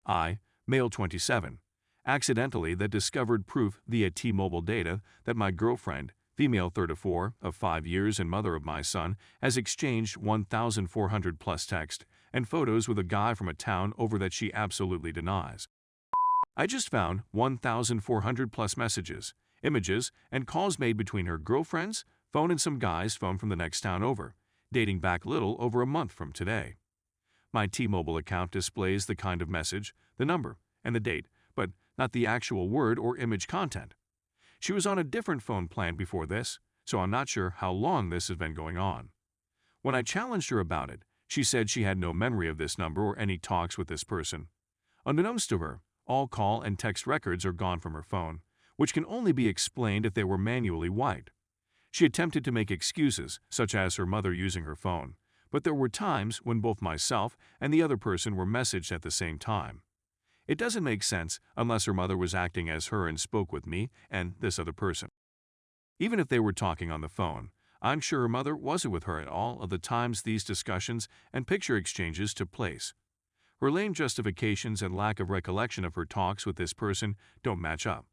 I, male 27, accidentally that discovered proof via T-Mobile data that my girlfriend, female 34, of 5 years and mother of my son, has exchanged 1,400 plus text and photos with a guy from a town over that she absolutely denies. I just found 1,400 plus messages, images, and calls made between her girlfriend's phone and some guy's phone from the next town over, dating back little over a month from today. My T-Mobile account displays the kind of message, the number, and the date, but not the actual word or image content. She was on a different phone plan before this, so I'm not sure how long this has been going on. When I challenged her about it, she said she had no memory of this number or any talks with this person. Unbeknownst to her, all call and text records are gone from her phone, which can only be explained if they were manually wiped. She attempted to make excuses, such as her mother using her phone, but there were times when both myself and the other person were messaged at the same time. It doesn't make sense unless her mother was acting as her and spoke with me and this other person. Even if they were talking on the phone, I'm sure her mother wasn't with her at all of the times these discussions and picture exchanges took place. Her lame justifications and lack of recollection of her talks with this person don't match up.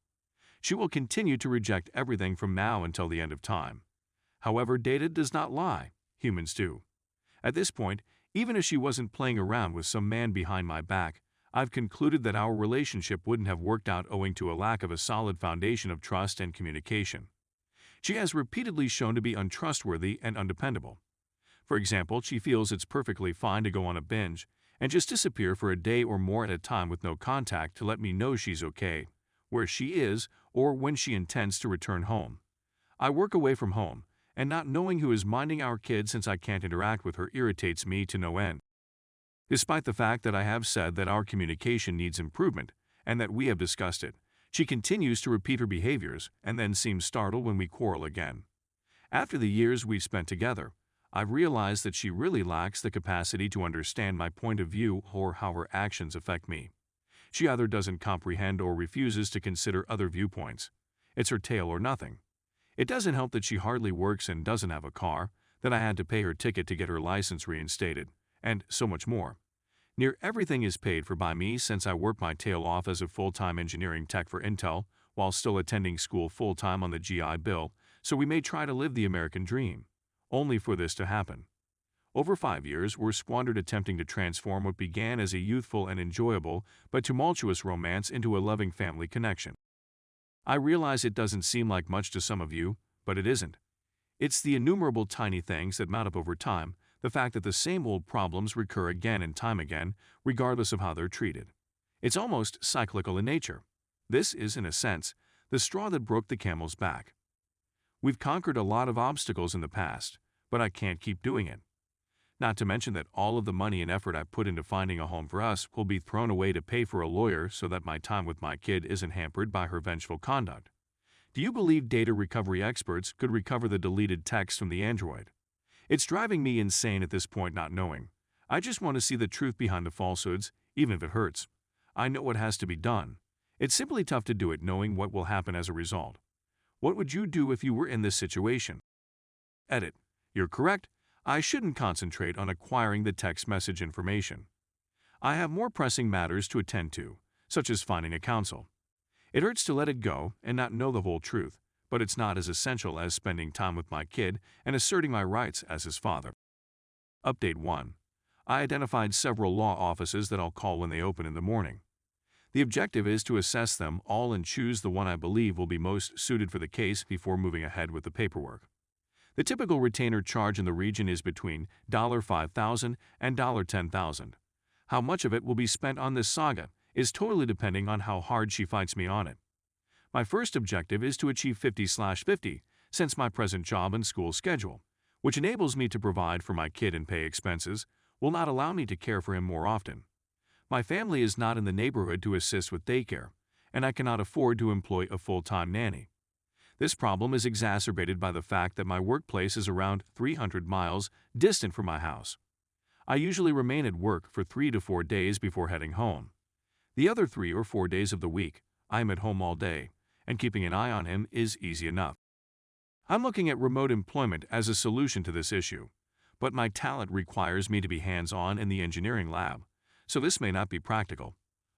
She will continue to reject everything from now until the end of time. However, data does not lie. Humans do. At this point, even if she wasn't playing around with some man behind my back, I've concluded that our relationship wouldn't have worked out owing to a lack of a solid foundation of trust and communication. She has repeatedly shown to be untrustworthy and undependable. For example, she feels it's perfectly fine to go on a binge and just disappear for a day or more at a time with no contact to let me know she's okay, where she is, or when she intends to return home. I work away from home, and not knowing who is minding our kids since I can't interact with her irritates me to no end. Despite the fact that I have said that our communication needs improvement and that we have discussed it, she continues to repeat her behaviors and then seems startled when we quarrel again. After the years we've spent together, I've realized that she really lacks the capacity to understand my point of view or how her actions affect me. She either doesn't comprehend or refuses to consider other viewpoints. It's her tail or nothing. It doesn't help that she hardly works and doesn't have a car, that I had to pay her ticket to get her license reinstated, and so much more. Near everything is paid for by me since I work my tail off as a full-time engineering tech for Intel while still attending school full-time on the GI Bill, so we may try to live the American dream, only for this to happen. Over 5 years were squandered attempting to transform what began as a youthful and enjoyable but tumultuous romance into a loving family connection. I realize it doesn't seem like much to some of you, but it isn't. It's the innumerable tiny things that mount up over time, the fact that the same old problems recur again and time again, regardless of how they're treated. It's almost cyclical in nature. This is, in a sense, the straw that broke the camel's back. We've conquered a lot of obstacles in the past, but I can't keep doing it. Not to mention that all of the money and effort I put into finding a home for us will be thrown away to pay for a lawyer so that my time with my kid isn't hampered by her vengeful conduct. Do you believe data recovery experts could recover the deleted text from the Android? It's driving me insane at this point not knowing. I just want to see the truth behind the falsehoods, even if it hurts. I know what has to be done. It's simply tough to do it knowing what will happen as a result. What would you do if you were in this situation? Edit. You're correct. I shouldn't concentrate on acquiring the text message information. I have more pressing matters to attend to, such as finding a counsel. It hurts to let it go and not know the whole truth, but it's not as essential as spending time with my kid and asserting my rights as his father. Update 1. I identified several law offices that I'll call when they open in the morning. The objective is to assess them all and choose the one I believe will be most suited for the case before moving ahead with the paperwork. The typical retainer charge in the region is between $5,000 and $10,000. How much of it will be spent on this saga is totally depending on how hard she fights me on it. My first objective is to achieve 50/50 since my present job and school schedule, which enables me to provide for my kid and pay expenses, will not allow me to care for him more often. My family is not in the neighborhood to assist with daycare, and I cannot afford to employ a full-time nanny. This problem is exacerbated by the fact that my workplace is around 300 miles distant from my house. I usually remain at work for 3 to 4 days before heading home. The other 3 or 4 days of the week, I am at home all day, and keeping an eye on him is easy enough. I'm looking at remote employment as a solution to this issue, but my talent requires me to be hands-on in the engineering lab, so this may not be practical.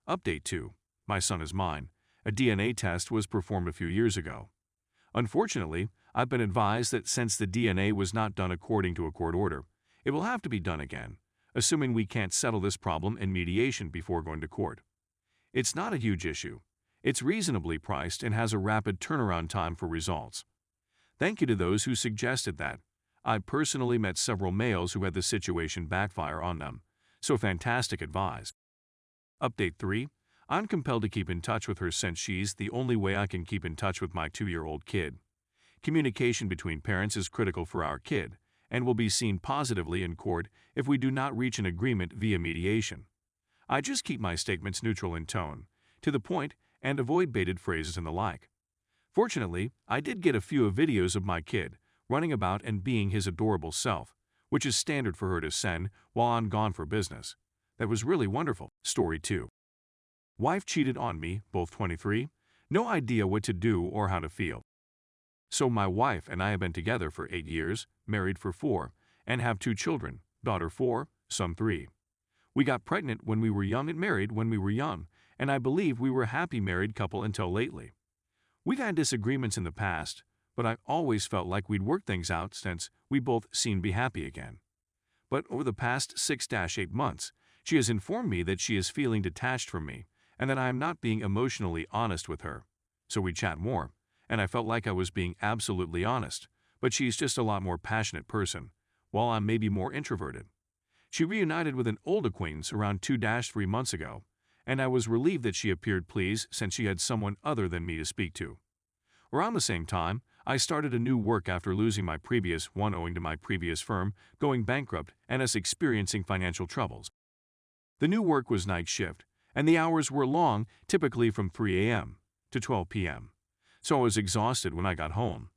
Update 2. My son is mine. A DNA test was performed a few years ago. Unfortunately, I've been advised that since the DNA was not done according to a court order, it will have to be done again, assuming we can't settle this problem in mediation before going to court. It's not a huge issue. It's reasonably priced and has a rapid turnaround time for results. Thank you to those who suggested that. I personally met several males who had the situation backfire on them, so fantastic advice. Update 3. I'm compelled to keep in touch with her since she's the only way I can keep in touch with my 2-year-old kid. Communication between parents is critical for our kid and will be seen positively in court if we do not reach an agreement via mediation. I just keep my statements neutral in tone, to the point, and avoid baited phrases and the like. Fortunately, I did get a few videos of my kid running about and being his adorable self, which is standard for her to send while I'm gone for business. That was really wonderful. Story 2. Wife cheated on me, both 23. No idea what to do or how to feel. So my wife and I have been together for 8 years, married for 4, and have 2 children, daughter 4, son 3. We got pregnant when we were young and married when we were young, and I believe we were a happy married couple until lately. We've had disagreements in the past, but I always felt like we'd work things out since we both seemed to be happy again. But over the past 6-8 months, she has informed me that she is feeling detached from me and that I am not being emotionally honest with her. So we chat more, and I felt like I was being absolutely honest, but she's just a lot more passionate person, while I'm maybe more introverted. She reunited with an old acquaintance around 2-3 months ago, and I was relieved that she appeared pleased since she had someone other than me to speak to. Around the same time, I started a new work after losing my previous one owing to my previous firm going bankrupt and us experiencing financial troubles. The new work was night shift, and the hours were long, typically from 3 a.m. to 12 p.m. So I was exhausted when I got home.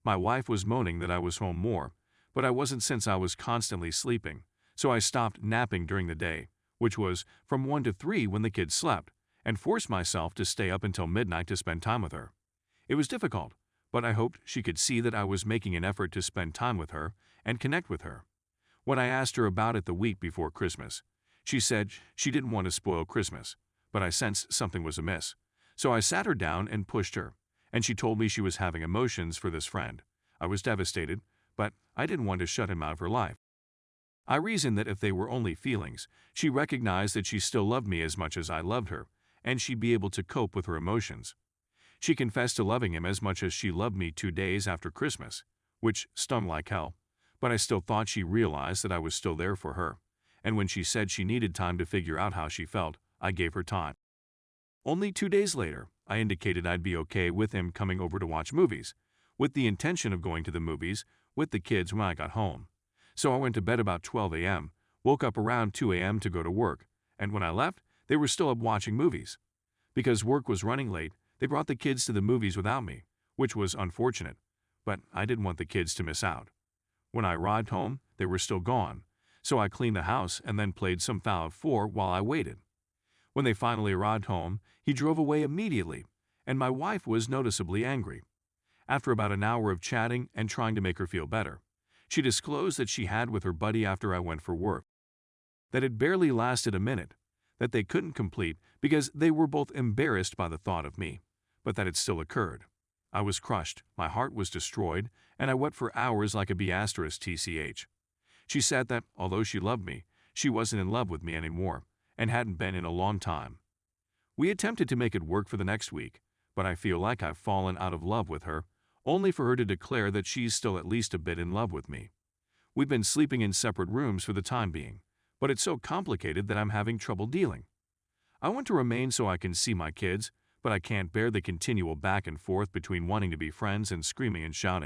My wife was moaning that I was home more, but I wasn't since I was constantly sleeping, so I stopped napping during the day, which was from 1 to 3 when the kids slept, and forced myself to stay up until midnight to spend time with her. It was difficult, but I hoped she could see that I was making an effort to spend time with her and connect with her. When I asked her about it the week before Christmas, she said she didn't want to spoil Christmas, but I sensed something was amiss. So I sat her down and pushed her, and she told me she was having emotions for this friend. I was devastated, but I didn't want to shut him out of her life. I reasoned that if they were only feelings, she recognized that she still loved me as much as I loved her, and she'd be able to cope with her emotions. She confessed to loving him as much as she loved me 2 days after Christmas, which stung like hell, but I still thought she realized that I was still there for her, and when she said she needed time to figure out how she felt, I gave her time. Only 2 days later, I indicated I'd be okay with him coming over to watch movies, with the intention of going to the movies with the kids when I got home. So I went to bed about 12 a.m., woke up around 2 a.m. to go to work, and when I left, they were still up watching movies. Because work was running late, they brought the kids to the movies without me, which was unfortunate, but I didn't want the kids to miss out. When I arrived home, they were still gone, so I cleaned the house and then played some Fallout 4 while I waited. When they finally arrived home, he drove away immediately, and my wife was noticeably angry. After about an hour of chatting and trying to make her feel better, she disclosed that she had with her buddy after I went for work. That it barely lasted a minute, that they couldn't complete because they were both embarrassed by the thought of me, but that it still occurred. I was crushed, my heart was destroyed, and I wept for hours like a B*TCH. She said that, although she loved me, she wasn't in love with me anymore, and hadn't been in a long time. We attempted to make it work for the next week, but I feel like I've fallen out of love with her, only for her to declare that she's still at least a bit in love with me. We've been sleeping in separate rooms for the time being, but it's so complicated that I'm having trouble dealing. I want to remain so I can see my kids, but I can't bear the continual back and forth between wanting to be friends and screaming and shouting.